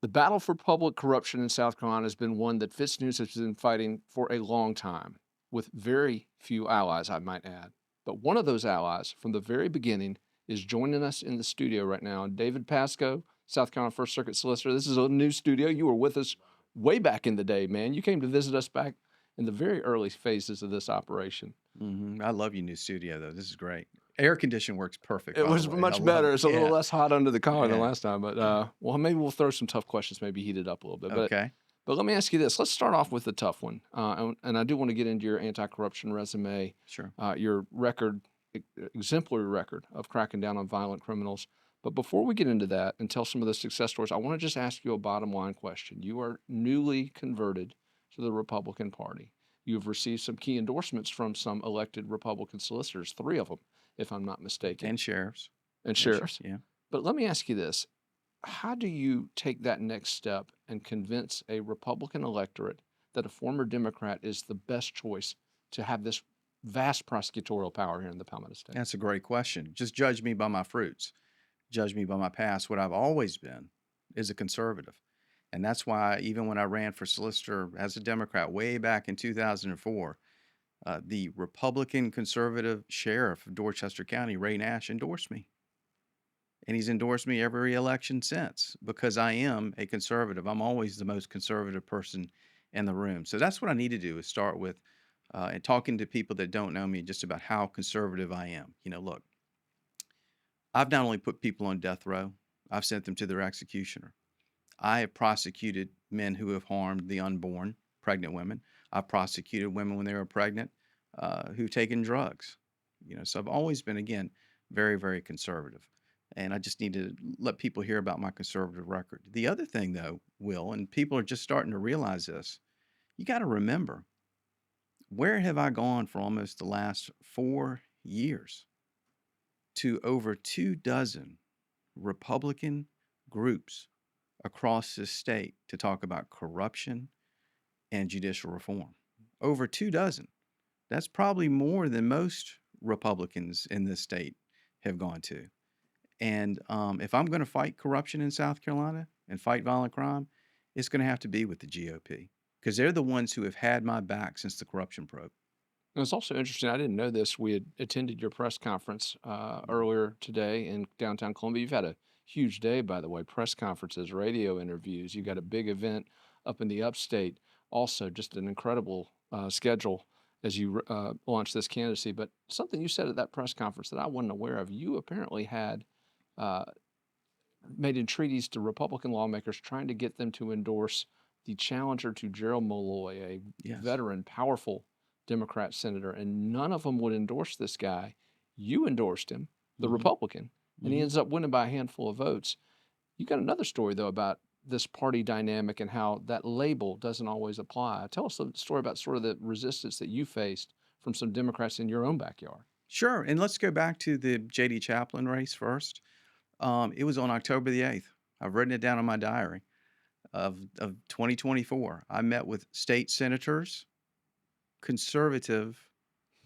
The battle for public corruption in South Carolina has been one that FITSNews has been fighting for a long time, with very few allies, I might add. But one of those allies from the very beginning is joining us in the studio right now. David Pascoe, South Carolina First Circuit Solicitor. This is a new studio. You were with us way back in the day, man. You came to visit us back in the very early phases of this operation. I love your new studio, though. This is great. Air condition works perfect, It by the was way. I much love better. it. It's a little Yeah. less hot under the collar than Yeah. last time, but well, maybe we'll throw some tough questions, maybe heat it up a little bit. Okay. But let me ask you this. Let's start off with the tough one, and I do want to get into your anti-corruption resume, Sure. your record, exemplary record of cracking down on violent criminals. But before we get into that and tell some of the success stories, I want to just ask you a bottom line question. You are newly converted to the Republican Party. You have received some key endorsements from some elected Republican solicitors, three of them, if I'm not mistaken, And sheriffs. and And sheriff. sheriffs. Yeah. But let me ask you this. How do you take that next step and convince a Republican electorate that a former Democrat is the best choice to have this vast prosecutorial power here in the Palmetto State? That's a great question. Just judge me by my fruits. Judge me by my past. What I've always been is a conservative. And that's why, even when I ran for solicitor as a Democrat way back in 2004, the Republican conservative sheriff of Dorchester County, Ray Nash, endorsed me. And he's endorsed me every election since because I am a conservative. I'm always the most conservative person in the room. So that's what I need to do is start with and talking to people that don't know me just about how conservative I am. Look, I've not only put people on death row, I've sent them to their executioner. I have prosecuted men who have harmed the unborn, pregnant women. I've prosecuted women when they were pregnant who've taken drugs. So I've always been, again, very, very conservative. And I just need to let people hear about my conservative record. The other thing, though, Will, and people are just starting to realize this, you got to remember, where have I gone for almost the last 4 years? To over 2 dozen Republican groups across this state to talk about corruption and judicial reform. Over 2 dozen. That's probably more than most Republicans in this state have gone to. And if I'm going to fight corruption in South Carolina and fight violent crime, it's going to have to be with the GOP because they're the ones who have had my back since the corruption probe. And it's also interesting. I didn't know this. We had attended your press conference earlier today in downtown Columbia. You've had a huge day, by the way, press conferences, radio interviews. You got a big event up in the upstate. Also, just an incredible schedule as you launch this candidacy. But something you said at that press conference that I wasn't aware of, you apparently had uh, made entreaties to Republican lawmakers trying to get them to endorse the challenger to Gerald Malloy, a Yes. veteran, powerful Democrat senator, and none of them would endorse this guy. You endorsed him, the hmm Republican, and he hmm ends up winning by a handful of votes. You got another story, though, about this party dynamic and how that label doesn't always apply. Tell us a story about sort of the resistance that you faced from some Democrats in your own backyard. Sure. And let's go back to the J.D. Chaplin race first. It was on October the 8th. I've written it down in my diary of 2024. I met with state senators, conservative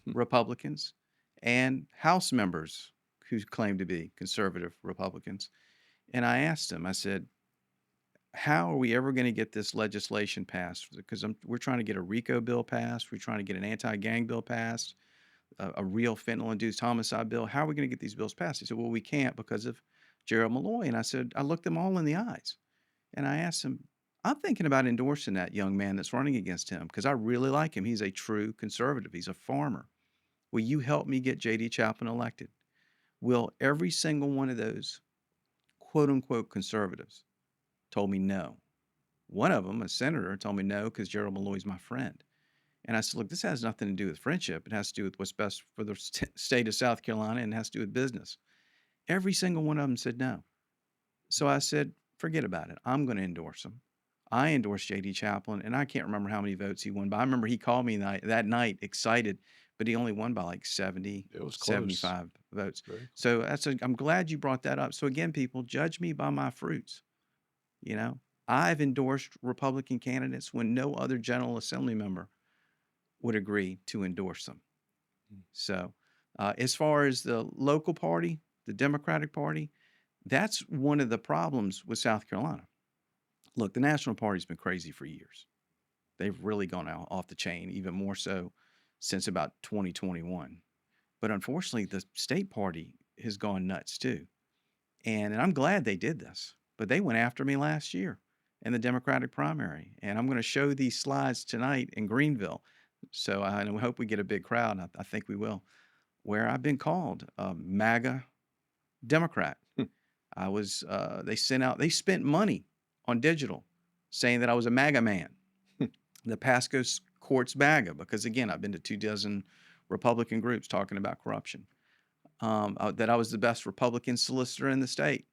Republicans, and House members who claim to be conservative Republicans. And I asked them, I said, how are we ever going to get this legislation passed? Because we're trying to get a RICO bill passed. We're trying to get an anti-gang bill passed, a real fentanyl-induced homicide bill. How are we going to get these bills passed? He said, well, we can't because of Gerald Malloy. And I said, I looked them all in the eyes. And I asked him, I'm thinking about endorsing that young man that's running against him because I really like him. He's a true conservative. He's a farmer. Will you help me get J.D. Chaplin elected? Will every single one of those quote unquote conservatives told me no. One of them, a senator, told me no because Gerald Malloy's my friend. And I said, look, this has nothing to do with friendship. It has to do with what's best for the state of South Carolina and it has to do with business. Every single one of them said no. So I said, forget about it. I'm going to endorse him. I endorsed J.D. Chaplin, and I can't remember how many votes he won, but I remember he called me that night excited, but he only won by like 70, It was close. 75 votes. Very close. So I'm glad you brought that up. So again, people, judge me by my fruits. You know, I've endorsed Republican candidates when no other General Assembly member would agree to endorse them. So as far as the local party, the Democratic Party, that's one of the problems with South Carolina. Look, the National Party's been crazy for years. They've really gone out off the chain, even more so since about 2021. But unfortunately, the state party has gone nuts too. And I'm glad they did this, but they went after me last year in the Democratic primary. And I'm going to show these slides tonight in Greenville. So I hope we get a big crowd. I think we will, where I've been called a MAGA Democrat. Hmm. They spent money on digital saying that I was a MAGA man, the Pascoe courts MAGA, because again, I've been to 2 dozen Republican groups talking about corruption, that I was the best Republican solicitor in the state.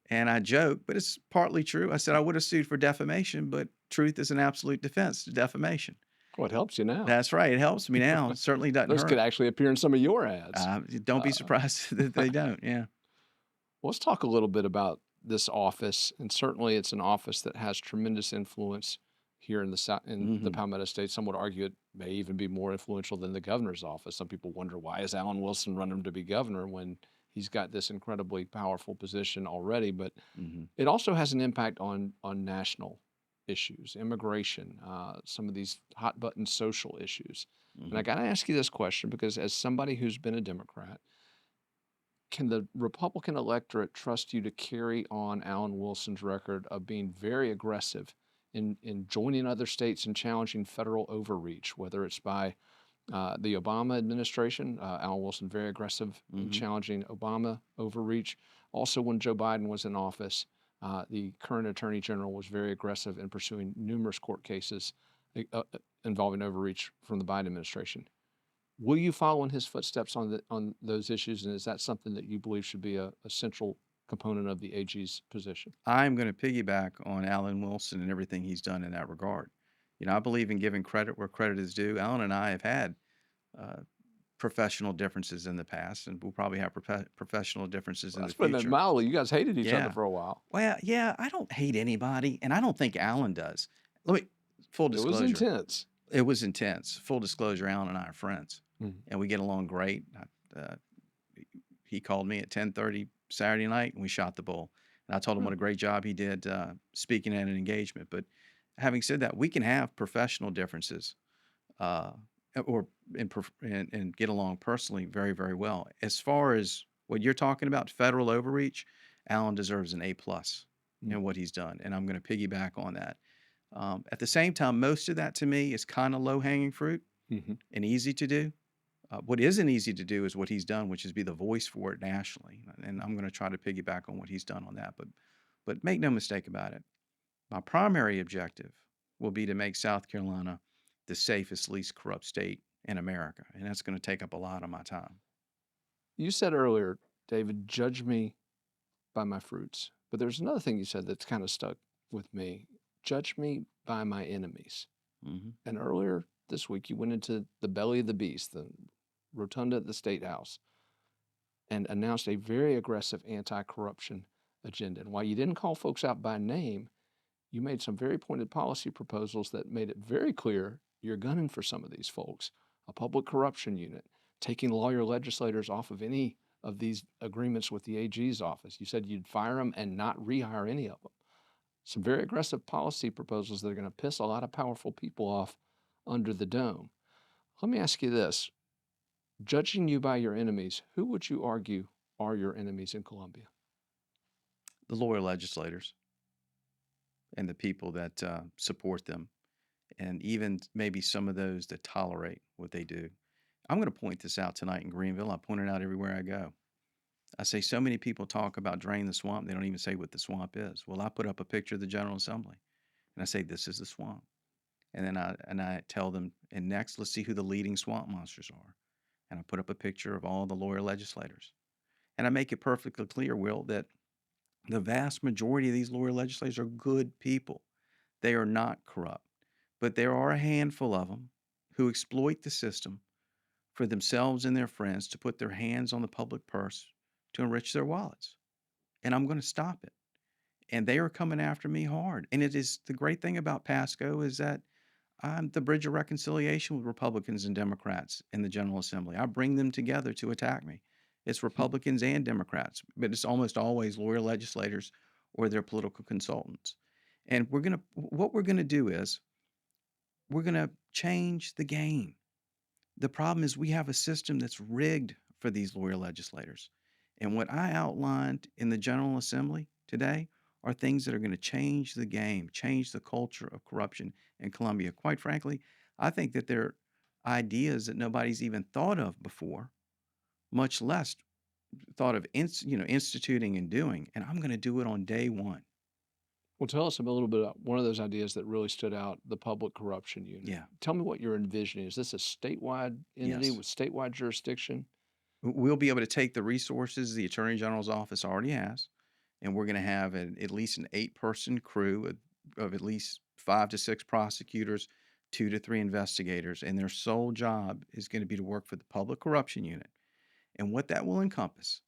And I joke, but it's partly true. I said I would have sued for defamation, but truth is an absolute defense to defamation. Well, it helps you now. That's right. It helps me now. It certainly doesn't Those could hurt. actually appear in some of your ads. Don't be Uh, surprised that they don't. Yeah. Let's talk a little bit about this office, and certainly it's an office that has tremendous influence here in the South, in the Hmm. Palmetto State. Some would argue it may even be more influential than the governor's office. Some people wonder, why is Alan Wilson running to be governor when he's got this incredibly powerful position already? But Hmm. it also has an impact on national issues, immigration, some of these hot button social issues. And I Hmm. got to ask you this question because, as somebody who's been a Democrat, can the Republican electorate trust you to carry on Alan Wilson's record of being very aggressive in joining other states and challenging federal overreach, whether it's by the Obama administration, Alan Wilson very aggressive in Hmm. challenging Obama overreach. Also, when Joe Biden was in office, the current Attorney General was very aggressive in pursuing numerous court cases involving overreach from the Biden administration. Will you follow in his footsteps on those issues, and is that something that you believe should be a central component of the AG's position? I'm going to piggyback on Alan Wilson and everything he's done in that regard. I believe in giving credit where credit is due. Alan and I have had uh, professional differences in the past, and we'll probably have professional differences Well, in the that's putting it future. mildly. You guys hated each other Yeah. for a while. Well, yeah, I don't hate anybody, and I don't think Alan does. Let me, full It was disclosure, intense. it was intense. Full disclosure, Alan and I are friends, Mhm. and we get along great. He called me at 10:30 Saturday night, and we shot the bull. And I told him Hmm. what a great job he did speaking at an engagement. But having said that, we can have professional differences uh, or and get along personally very, very well. As far as what you're talking about, federal overreach, Alan deserves an A+ Mm. in what he's done, and I'm going to piggyback on that. At the same time, most of that to me is kind of low hanging fruit Mhm. and easy to do. What isn't easy to do is what he's done, which is be the voice for it nationally. And I'm going to try to piggyback on what he's done on that. But make no mistake about it. My primary objective will be to make South Carolina the safest, least corrupt state in America, and that's going to take up a lot of my time. You said earlier, David, judge me by my fruits. But there's another thing you said that's kind of stuck with me. Judge me by my enemies. Hmm. And earlier this week, you went into the belly of the beast, the rotunda at the State House, and announced a very aggressive anti corruption agenda. And while you didn't call folks out by name, you made some very pointed policy proposals that made it very clear you're gunning for some of these folks. A public corruption unit, taking lawyer legislators off of any of these agreements with the AG's office. You said you'd fire them and not rehire any of them. Some very aggressive policy proposals that are going to piss a lot of powerful people off under the dome. Let me ask you this. Judging you by your enemies, who would you argue are your enemies in Columbia? The loyal legislators and the people that support them, and even maybe some of those that tolerate what they do. I'm going to point this out tonight in Greenville. I point it out everywhere I go. I say so many people talk about drain the swamp, they don't even say what the swamp is. Well, I put up a picture of the General Assembly and I say, this is the swamp. And then I tell them, and next, let's see who the leading swamp monsters are. And I put up a picture of all the lawyer legislators. And I make it perfectly clear, Will, that the vast majority of these lawyer legislators are good people. They are not corrupt. But there are a handful of them who exploit the system for themselves and their friends to put their hands on the public purse to enrich their wallets. And I'm going to stop it. And they are coming after me hard. And it is the great thing about Pascoe is that I'm the bridge of reconciliation with Republicans and Democrats in the General Assembly. I bring them together to attack me. It's Republicans and Democrats, but it's almost always lawyer legislators or their political consultants. And what we're gonna do is we're gonna change the game. The problem is we have a system that's rigged for these lawyer legislators. And what I outlined in the General Assembly today are things that are going to change the game, change the culture of corruption in Colombia. Quite frankly, I think that they're ideas that nobody's even thought of before, much less thought of instituting and doing. And I'm going to do it on day one. Well, tell us a little bit about one of those ideas that really stood out, the public corruption unit. Yeah. Tell me what you're envisioning. Is this a statewide entity Yes. with statewide jurisdiction? We'll be able to take the resources the Attorney General's office already has, and we're going to have at least an 8-person crew of at least 5 to 6 prosecutors, 2 to 3 investigators, and their sole job is going to be to work for the Public Corruption Unit. And what that will encompass,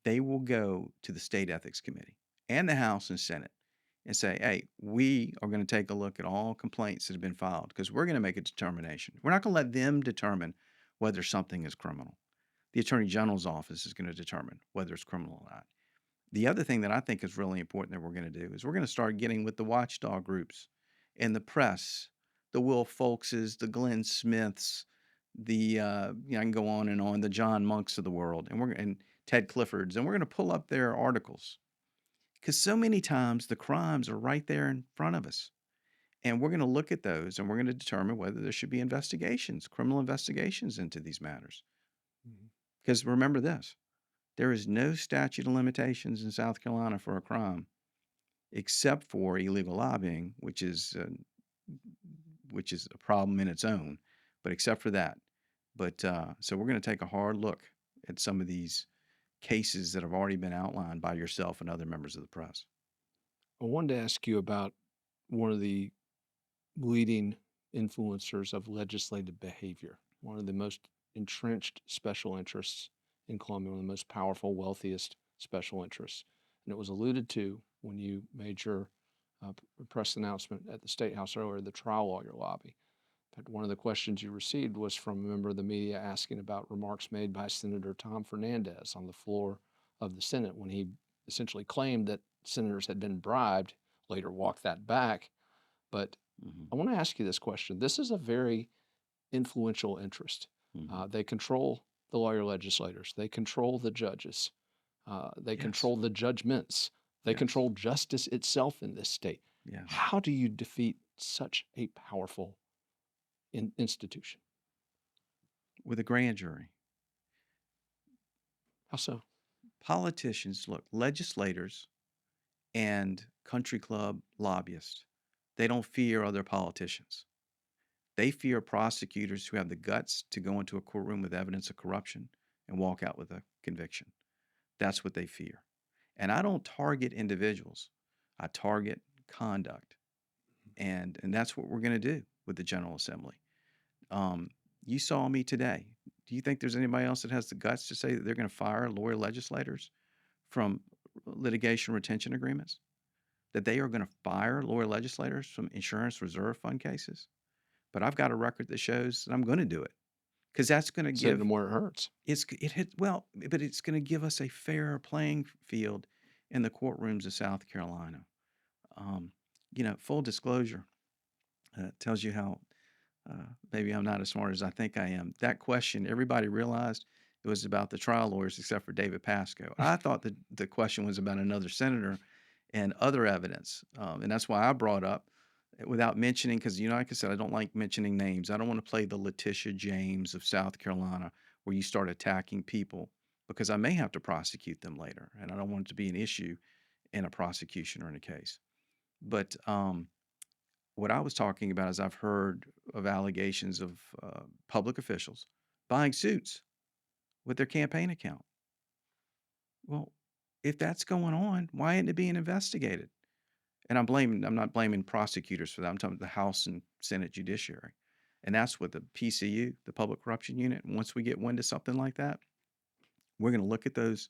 they will go to the State Ethics Committee and the House and Senate and say, hey, we are going to take a look at all complaints that have been filed because we're going to make a determination. We're not going to let them determine whether something is criminal. The Attorney General's office is going to determine whether it's criminal or not. The other thing that I think is really important that we're going to do is we're going to start getting with the watchdog groups and the press, the Will Folkses, the Glenn Smiths, I can go on, the John Monks of the world, and Ted Cliffords, and we're going to pull up their articles because so many times the crimes are right there in front of us, and we're going to look at those and we're going to determine whether there should be investigations, criminal investigations into these matters. Mhm. Because remember this. There is no statute of limitations in South Carolina for a crime except for illegal lobbying, which is a problem in its own. But except for that, so we're going to take a hard look at some of these cases that have already been outlined by yourself and other members of the press. I wanted to ask you about one of the leading influencers of legislative behavior, one of the most entrenched special interests in Colombia, one of the most powerful, wealthiest special interests. And it was alluded to when you made your press announcement at the State House earlier, the trial lawyer lobby. In fact, one of the questions you received was from a member of the media asking about remarks made by Senator Tom Fernandez on the floor of the Senate when he essentially claimed that senators had been bribed, later walked that back. But Mm-hmm. I want to ask you this question. This is a very influential interest. Mm-hmm. They control the lawyer legislators, they control the judges, they Yes. control the judgments, they Yes. control justice itself in this state. Yeah. How do you defeat such a powerful institution? With a grand jury, How so? politicians, look, legislators and country club lobbyists, they don't fear other politicians. They fear prosecutors who have the guts to go into a courtroom with evidence of corruption and walk out with a conviction. That's what they fear. And I don't target individuals. I target conduct. And that's what we're going to do with the General Assembly. Um, you saw me today. Do you think there's anybody else that has the guts to say that they're going to fire lawyer legislators from litigation retention agreements? That they are going to fire lawyer legislators from insurance reserve fund cases? But I've got a record that shows that I'm going to do it because that's going to Send give them where it hurts. but it's going to give us a fair playing field in the courtrooms of South Carolina. Um, full disclosure tells you how maybe I'm not as smart as I think I am. That question, everybody realized it was about the trial lawyers except for David Pascoe. I thought that the question was about another senator and other evidence, and that's why I brought up without mentioning, because like I said, I don't like mentioning names. I don't want to play the Letitia James of South Carolina where you start attacking people because I may have to prosecute them later, and I don't want it to be an issue in a prosecution or in a case. But what I was talking about is I've heard of allegations of public officials buying suits with their campaign account. Well, if that's going on, why isn't it being investigated? And I'm not blaming prosecutors for that. I'm talking about the House and Senate Judiciary. And that's what the PCU, the Public Corruption Unit, once we get wind of something like that, we're going to look at those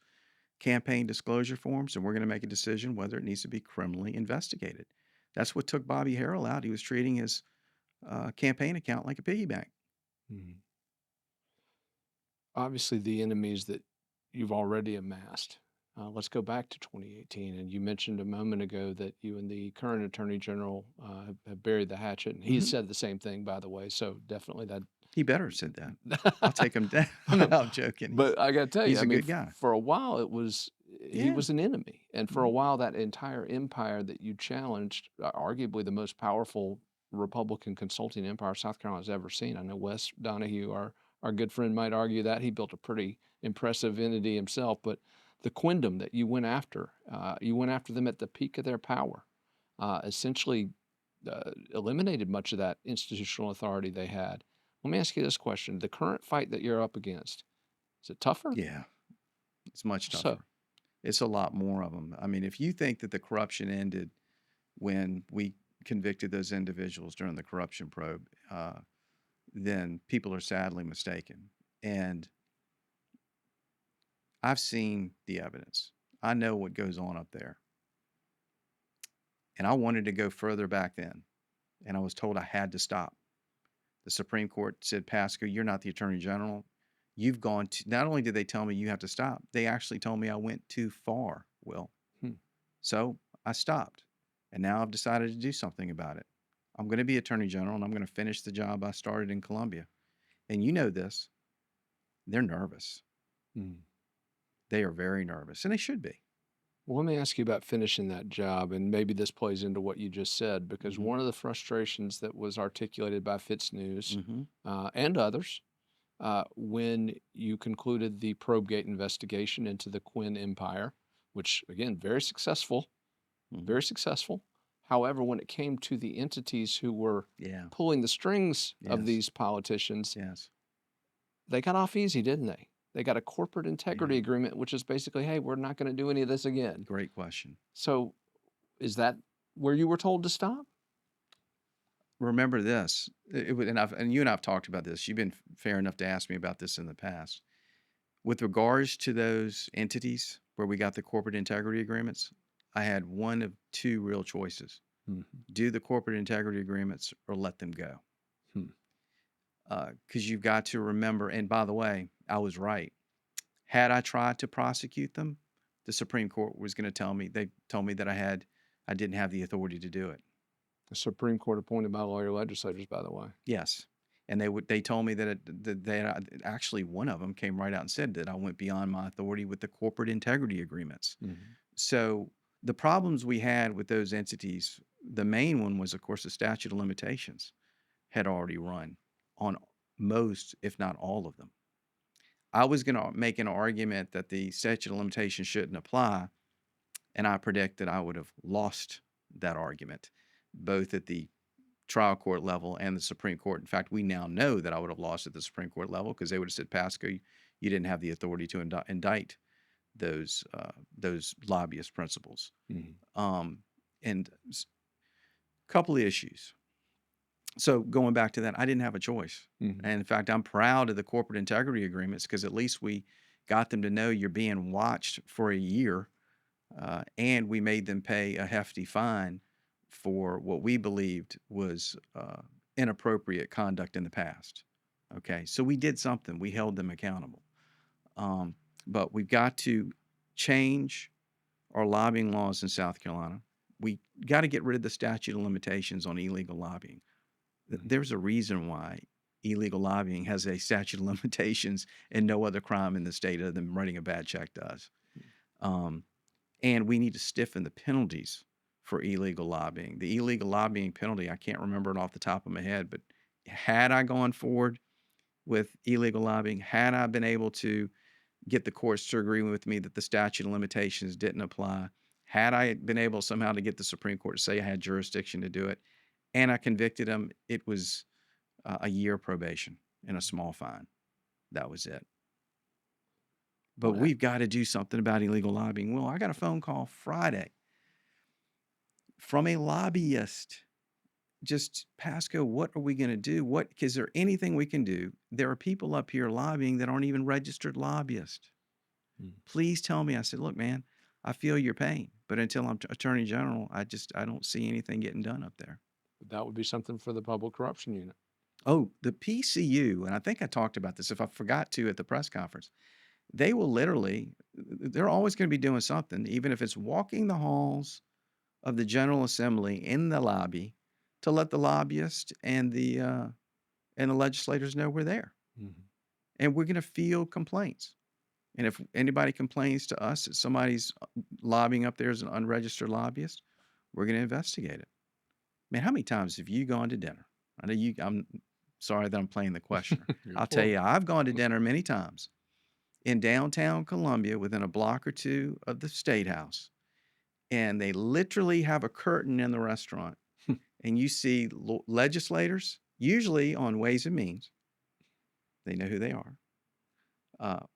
campaign disclosure forms and we're going to make a decision whether it needs to be criminally investigated. That's what took Bobby Harrell out. He was treating his campaign account like a piggy bank. Obviously, the enemies that you've already amassed Let's go back to 2018. And you mentioned a moment ago that you and the current Attorney General have buried the hatchet. And he Hmm. said the same thing, by the way. So definitely He better have said that. I'll that. take him down. No, I'm joking. But I got to tell you, He's I a mean, good guy. for a while, he Yeah. was an enemy. And for a Mhm. while, that entire empire that you challenged, arguably the most powerful Republican consulting empire South Carolina's ever seen. I know Wes Donahue, our good friend, might argue that he built a pretty impressive entity himself, but the quindom that you went after them at the peak of their power, essentially eliminated much of that institutional authority they had. Let me ask you this question. The current fight that you're up against, is it tougher? Yeah. It's much So, tougher. It's a lot more of them. I mean, if you think that the corruption ended when we convicted those individuals during the corruption probe, then people are sadly mistaken. And I've seen the evidence. I know what goes on up there. And I wanted to go further back then. And I was told I had to stop. The Supreme Court said, Pascoe, you're not the Attorney General. You've gone to, not only did they tell me you have to stop, they actually told me I went too far, Will. hmm, So I stopped. And now I've decided to do something about it. I'm going to be Attorney General and I'm going to finish the job I started in Columbia. And you know this, they're nervous. hmm. They are very nervous, and they should be. Well, let me ask you about finishing that job, and maybe this plays into what you just said, because Hmm. one of the frustrations that was articulated by FITSNews Hmm. and others when you concluded the probegate investigation into the Quinn Empire, which again, very successful, Hmm. very successful. However, when it came to the entities who were Yeah. pulling the strings of Yes. these politicians, Yes. they got off easy, didn't they? They got a corporate Yeah. integrity agreement, which is basically, hey, we're not going to do any of this again. Great question. So, is that where you were told to stop? Remember this, and you and I've talked about this. You've been fair enough to ask me about this in the past. With regards to those entities where we got the corporate integrity agreements, I had one of two real choices: Mhm. do the corporate integrity agreements or let them go. Hmm. Because you've got to remember, and by the way, I was right. Had I tried to prosecute them, the Supreme Court was going to tell me, they told me that I didn't have the authority to do it. The Supreme Court appointed by lawyer legislators, by the way. Yes. And they told me that actually one of them came right out and said that I went beyond my authority with the corporate integrity agreements. Mhm. So the problems we had with those entities, the main one was, of course, the statute of limitations had already run on most, if not all of them. I was going to make an argument that the statute of limitations shouldn't apply, and I predict that I would have lost that argument, both at the trial court level and the Supreme Court. In fact, we now know that I would have lost at the Supreme Court level because they would have said, Pascoe, you didn't have the authority to indict those lobbyist principles. Mhm. Um, and a couple of issues. So going back to that, I didn't have a choice. Mhm. And in fact, I'm proud of the corporate integrity agreements because at least we got them to know you're being watched for a year, and we made them pay a hefty fine for what we believed was inappropriate conduct in the past. Okay, so we did something. We held them accountable. Um, but we've got to change our lobbying laws in South Carolina. We got to get rid of the statute of limitations on illegal lobbying. Mhm. There's a reason why illegal lobbying has a statute of limitations and no other crime in the state other than writing a bad check does. Um, and we need to stiffen the penalties for illegal lobbying. The illegal lobbying penalty, I can't remember it off the top of my head, but had I gone forward with illegal lobbying, had I been able to get the courts to agree with me that the statute of limitations didn't apply, had I been able somehow to get the Supreme Court to say I had jurisdiction to do it, and I convicted him, it was a year probation and a small fine. That was it. But Well, we've got to do something about illegal lobbying. Well, I got a phone call Friday from a lobbyist. Just, Pasco, what are we going to do? What is there anything we can do? There are people up here lobbying that aren't even registered lobbyists. mm, Please tell me. I said, look, man, I feel your pain, but until I'm Attorney General, I don't see anything getting done up there. that would be something for the public corruption unit. Oh, the PCU, and I think I talked about this if I forgot to at the press conference. They will literally, they're always going to be doing something, even if it's walking the halls of the General Assembly in the lobby to let the lobbyists and the legislators know we're there. Mhm. And we're going to field complaints. And if anybody complains to us that somebody's lobbying up there as an unregistered lobbyist, we're going to investigate it. Man, how many times have you gone to dinner? I know you, I'm sorry that I'm playing the questioner. You're I'll tell for it. you, I've gone to dinner many times in downtown Columbia within a block or two of the State House. And they literally have a curtain in the restaurant. And you see legislators, usually on Ways and Means, they know who they are,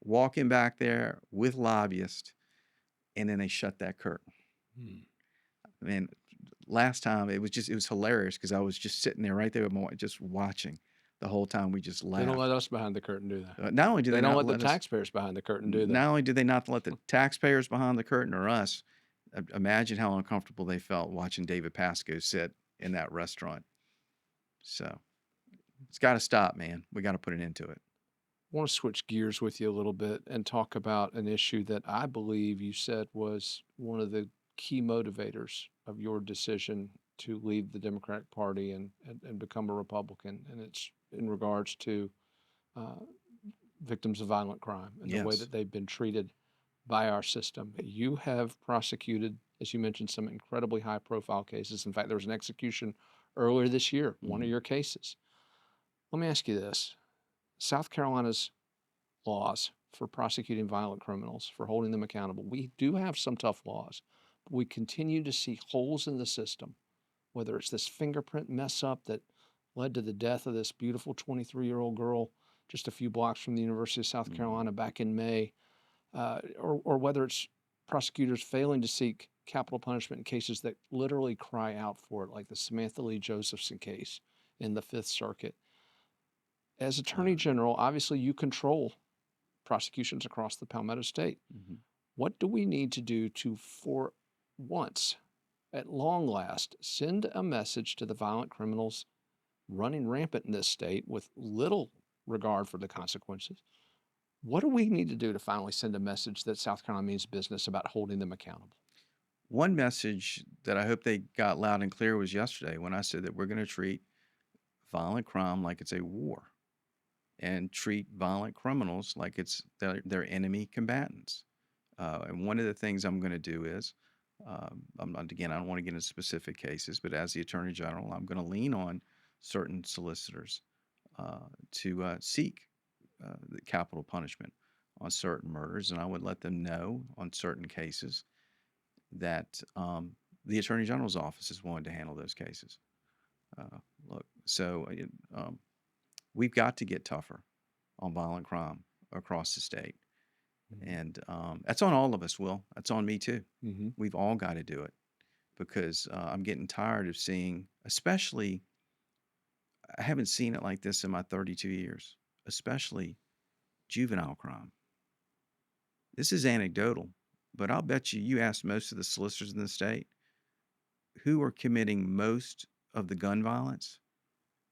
walking back there with lobbyists, and then they shut that curtain. Hmm. Man, last time it was hilarious because I was just sitting there right there with my wife, just watching the whole time. We just They don't let laughed. us behind the curtain, do they? Not only do They they don't not let the let us, taxpayers behind the curtain, do they? not only do they not let the taxpayers behind the curtain or us, imagine how uncomfortable they felt watching David Pascoe sit in that restaurant. So it's got to stop, man. We got to put an end to it. I want to switch gears with you a little bit and talk about an issue that I believe you said was one of the key motivators of your decision to leave the Democratic Party and become a Republican. And it's in regards to uh, victims of violent crime and the way Yes. that they've been treated by our system. You have prosecuted, as you mentioned, some incredibly high profile cases. In fact, there was an execution earlier this year, one of Mhm. your cases. Let me ask you this. South Carolina's laws for prosecuting violent criminals, for holding them accountable. We do have some tough laws, but we continue to see holes in the system, whether it's this fingerprint mess up that led to the death of this beautiful 23-year-old girl just a few blocks from the University of South Mhm. Carolina back in May, or whether it's prosecutors failing to seek capital punishment in cases that literally cry out for it, like the Samantha Lee Josephson case in the Fifth Circuit. As Attorney General, obviously you control prosecutions across the Palmetto State. Mhm. What do we need to do to, for once, at long last, send a message to the violent criminals running rampant in this state with little regard for the consequences? What do we need to do to finally send a message that South Carolina means business about holding them accountable? One message that I hope they got loud and clear was yesterday when I said that we're going to treat violent crime like it's a war and treat violent criminals like it's their enemy combatants. And one of the things I'm going to do is, I'm not, again, I don't want to get into specific cases, but as the Attorney General, I'm going to lean on certain solicitors to seek the capital punishment on certain murders. And I would let them know on certain cases that the Attorney General's office is willing to handle those cases. Uh, look, so we've got to get tougher on violent crime across the state. Mhm. And that's on all of us, Will. That's on me too. Mhm. We've all got to do it because I'm getting tired of seeing, especially, I haven't seen it like this in my 32 years, especially juvenile crime. This is anecdotal, but I'll bet you asked most of the solicitors in the state who are committing most of the gun violence.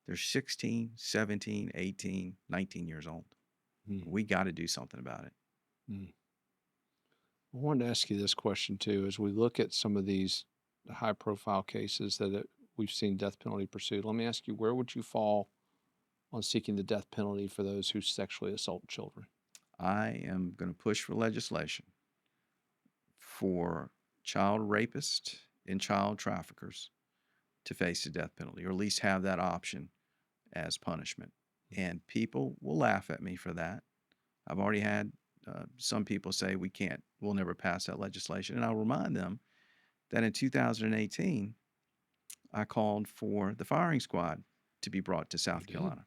They're 16, 17, 18, 19 years old. Mhm. We got to do something about it. Mhm. I wanted to ask you this question too. As we look at some of these high profile cases that we've seen death penalty pursued, let me ask you, where would you fall on seeking the death penalty for those who sexually assault children? I am going to push for legislation for child rapists and child traffickers to face the death penalty, or at least have that option as punishment. And people will laugh at me for that. I've already had some people say we can't, we'll never pass that legislation. And I'll remind them that in 2018, I called for the firing squad to be brought to You South did. Carolina.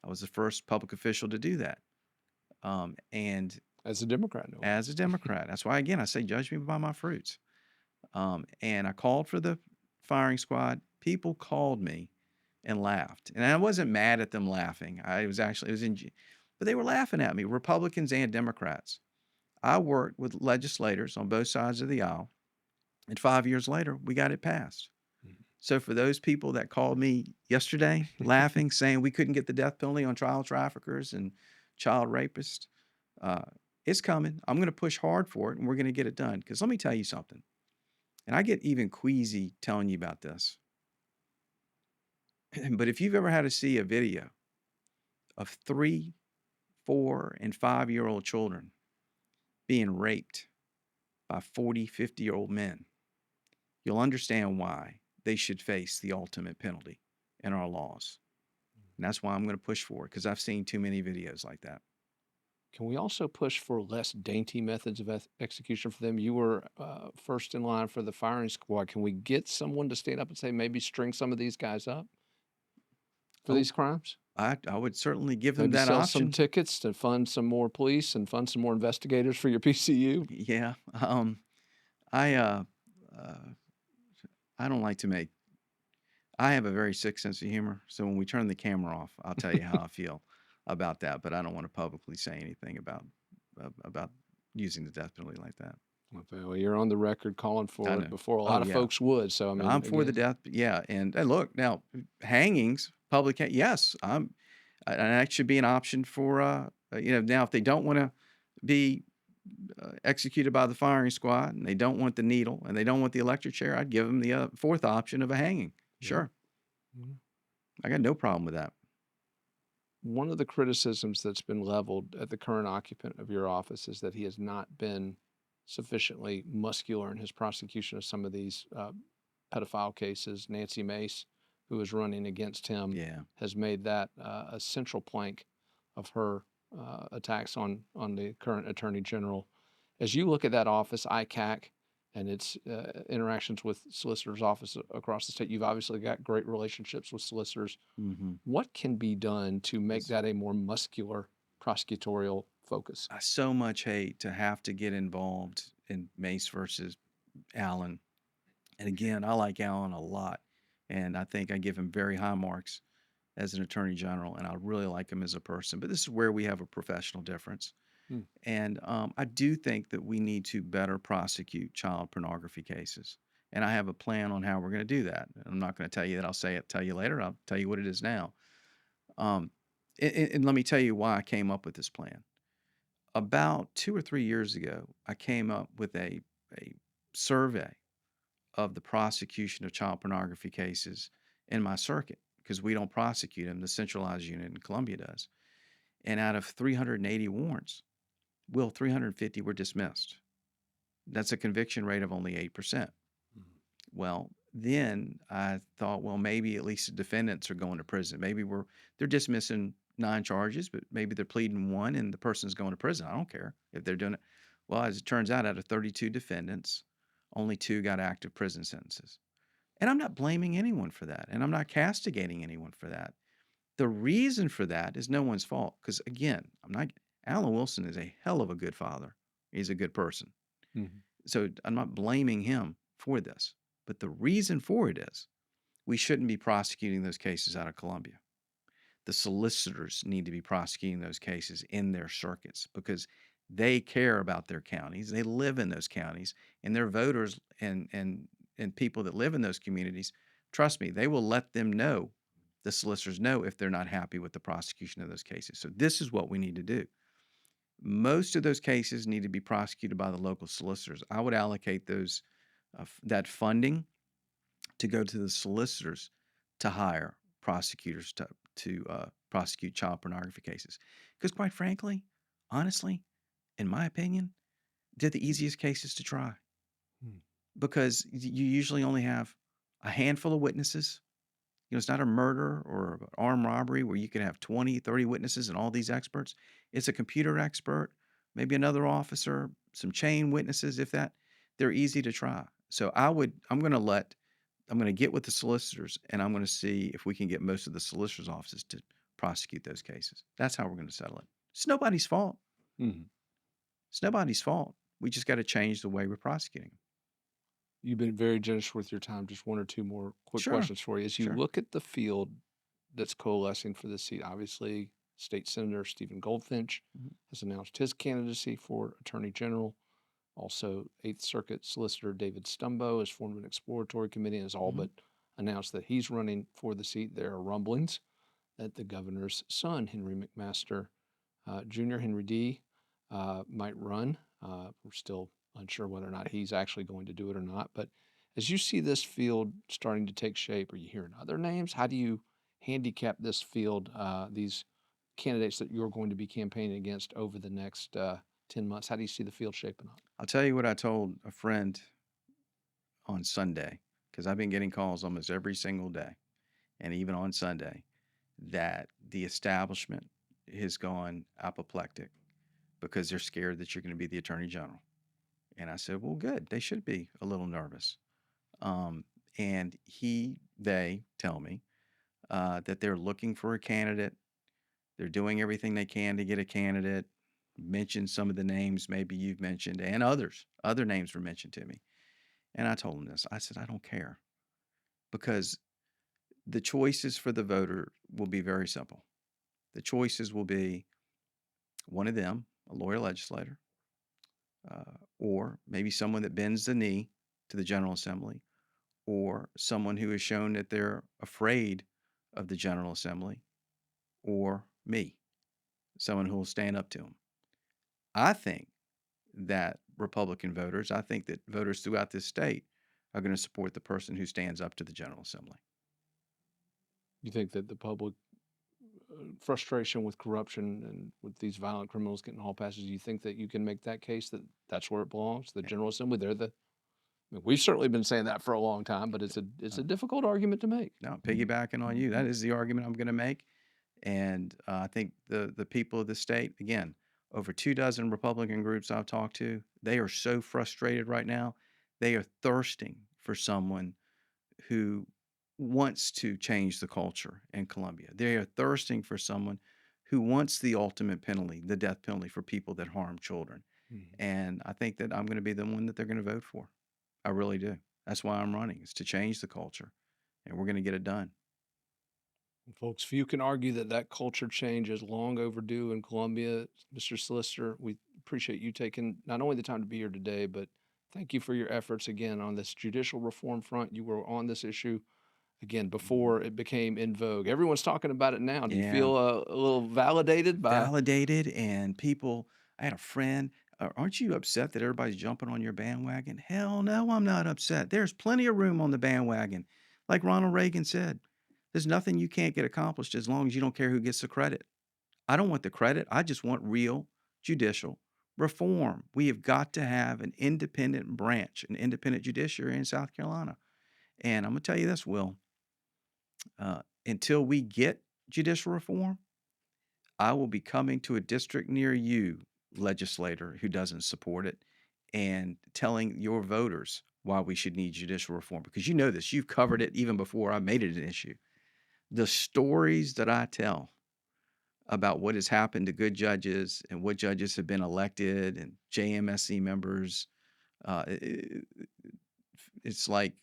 I was the first public official to do that. And As a Democrat, no as a less. Democrat, that's why, again, I say, judge me by my fruits. And I called for the firing squad. People called me and laughed. And I wasn't mad at them laughing. I was actually, it was in, but they were laughing at me, Republicans and Democrats. I worked with legislators on both sides of the aisle. And 5 years later, we got it passed. So for those people that called me yesterday laughing, saying we couldn't get the death penalty on child traffickers and child rapists, uh, It's coming. I'm going to push hard for it, and we're going to get it done. Because let me tell you something, and I get even queasy telling you about this. But if you've ever had to see a video of 3, 4, and 5-year-old children being raped by 40, 50-year-old men, you'll understand why they should face the ultimate penalty in our laws. And that's why I'm going to push for it, because I've seen too many videos like that. Can we also push for less dainty methods of execution for them? You were first in line for the firing squad. Can we get someone to stand up and say, maybe string some of these guys up for Oh, these crimes? I would certainly give them Maybe that sell some option. tickets to fund some more police and fund some more investigators for your PCU? Yeah. I uh, I don't like to make. I have a very sick sense of humor, so when we turn the camera off, I'll tell you how I feel about that. But I don't want to publicly say anything about using the death penalty like that. Okay, well, you're on the record calling I for it know. before a Oh lot of yeah. folks would. So, I I'm mean, for the again, death. Yeah, and look now, hangings, yes, and that should be an option for now if they don't want to be executed by the firing squad and they don't want the needle and they don't want the electric chair, I'd give them the fourth option of a hanging. yeah. Sure, Mhm. I got no problem with that. One of the criticisms that's been leveled at the current occupant of your office is that he has not been sufficiently muscular in his prosecution of some of these pedophile cases. Nancy Mace, who is running against him, Yeah, has made that a central plank of her attacks on the current Attorney General. As you look at that office, ICAC, and its interactions with solicitors' office across the state, you've obviously got great relationships with solicitors. hmm What can be done to make that a more muscular prosecutorial focus? I so much hate to have to get involved in Mace versus Allen. And again, I like Allen a lot, and I think I give him very high marks as an attorney general, and I really like him as a person. But this is where we have a professional difference. Hmm. And I do think that we need to better prosecute child pornography cases. And I have a plan on how we're going to do that. I'm not going to tell you that. I'll say it, tell you later. I'll tell you what it is now. Um, and let me tell you why I came up with this plan. About 2 or 3 years ago, I came up with a survey of the prosecution of child pornography cases in my circuit because we don't prosecute them. The centralized unit in Columbia does. And out of 380 warrants, 350 were dismissed. That's a conviction rate of only 8%. Well, then I thought, well, maybe at least the defendants are going to prison. Maybe they're dismissing 9 charges, but maybe they're pleading one and the person's going to prison. I don't care if they're doing it. Well, as it turns out, out of 32 defendants, only 2 got active prison sentences. And I'm not blaming anyone for that, and I'm not castigating anyone for that. The reason for that is no one's fault. Because again, Alan Wilson is a hell of a good father. He's a good person. Mhm. So I'm not blaming him for this. But the reason for it is we shouldn't be prosecuting those cases out of Columbia. The solicitors need to be prosecuting those cases in their circuits because they care about their counties. They live in those counties, and their voters and people that live in those communities, trust me, they will let them know, the solicitors know if they're not happy with the prosecution of those cases. So this is what we need to do. Most of those cases need to be prosecuted by the local solicitors. I would allocate that funding to go to the solicitors to hire prosecutors to prosecute child pornography cases. Because quite frankly, honestly, in my opinion, they're the easiest cases to try Hmm. because you usually only have a handful of witnesses. It's not a murder or an armed robbery where you can have 20, 30 witnesses and all these experts. It's a computer expert, maybe another officer, some chain witnesses, if that. They're easy to try. So I'm going to get with the solicitors and I'm going to see if we can get most of the solicitors' offices to prosecute those cases. That's how we're going to settle it. It's nobody's fault. Mhm. It's nobody's fault. We just got to change the way we're prosecuting them. You've been very generous with your time. Just one or two more quick Sure, questions for you. As you sure. look at the field that's coalescing for this seat, obviously, State Senator Stephen Goldfinch Mhm, has announced his candidacy for Attorney General. Also, Eighth Circuit Solicitor David Stumbo has formed an exploratory committee and has all mhm. but announced that he's running for the seat. There are rumblings that the governor's son, Henry McMaster Jr., Henry D., might run. We're still unsure whether or not he's actually going to do it or not. But as you see this field starting to take shape, are you hearing other names? How do you handicap this field, these candidates that you're going to be campaigning against over the next 10 months? How do you see the field shaping up? I'll tell you what I told a friend on Sunday, because I've been getting calls almost every single day, and even on Sunday, that the establishment has gone apoplectic because they're scared that you're going to be the attorney general. And I said, well, good. They should be a little nervous. Um, and they tell me that they're looking for a candidate. They're doing everything they can to get a candidate. Mention some of the names maybe you've mentioned, and others. Other names were mentioned to me. And I told them this. I said, I don't care, because the choices for the voter will be very simple. The choices will be one of them, a lawyer legislator, or maybe someone that bends the knee to the General Assembly, or someone who has shown that they're afraid of the General Assembly, or me, someone who will stand up to them. I think that I think that voters throughout this state are going to support the person who stands up to the General Assembly. You think that the public frustration with corruption and with these violent criminals getting hall passes, you think that you can make that case that that's where it belongs, the Yeah. General Assembly? They're the I mean, we've certainly been saying that for a long time, but it's a difficult argument to make. No, piggybacking on you, that is the argument I'm going to make. And I think the people of the state, again, over 2 dozen Republican groups I've talked to, they are so frustrated right now. They are thirsting for someone who wants to change the culture in Colombia. They are thirsting for someone who wants the ultimate penalty, the death penalty for people that harm children. Mhm. And I think that I'm going to be the one that they're going to vote for. I really do. That's why I'm running, is to change the culture, and we're going to get it done. Folks, few can argue that that culture change is long overdue in Colombia. Mr. Solicitor, we appreciate you taking not only the time to be here today, but thank you for your efforts again on this judicial reform front. You were on this issue again before it became in vogue. Everyone's talking about it now. Do you Yeah. feel a little validated by? Validated, and people, I had a friend, aren't you upset that everybody's jumping on your bandwagon? Hell no, I'm not upset. There's plenty of room on the bandwagon. Like Ronald Reagan said, there's nothing you can't get accomplished as long as you don't care who gets the credit. I don't want the credit. I just want real judicial reform. We have got to have an independent branch, an independent judiciary in South Carolina. And I'm going to tell you this, Will, until we get judicial reform, I will be coming to a district near you, legislator who doesn't support it, and telling your voters why we should need judicial reform, because you know this. You've covered it even before I made it an issue. The stories that I tell about what has happened to good judges and what judges have been elected and JMSC members, uh, it- it's like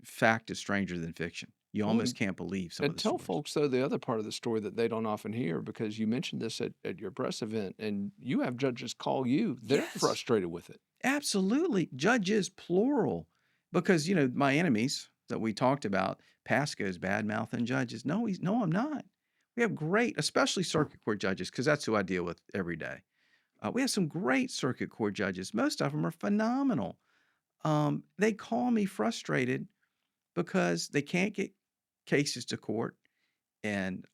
fact is stranger than fiction. You Well, almost can't believe some of and the tell stories. folks though the other part of the story that they don't often hear, because you mentioned this at your press event and you have judges call you. They're Yes. frustrated with it. Absolutely. Judges, plural. Because, my enemies that we talked about, Pascoe's bad mouthing judges. No, I'm not. We have great, especially circuit court judges, because that's who I deal with every day. We have some great circuit court judges. Most of them are phenomenal. They call me frustrated because they can't get cases to court. And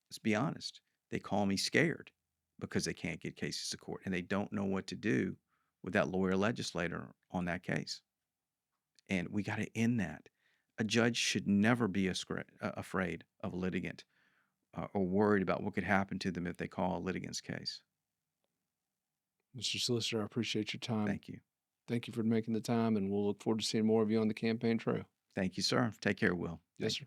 let's be honest, they call me scared because they can't get cases to court and they don't know what to do with that lawyer legislator on that case. And we got to end that. A judge should never be afraid of a litigant or worried about what could happen to them if they call a litigant's case. Mr. Solicitor, I appreciate your time. Thank you. Thank you for making the time, and we'll look forward to seeing more of you on the campaign trail. Thank you, sir. Take care, Will. Yes, Thank sir. you.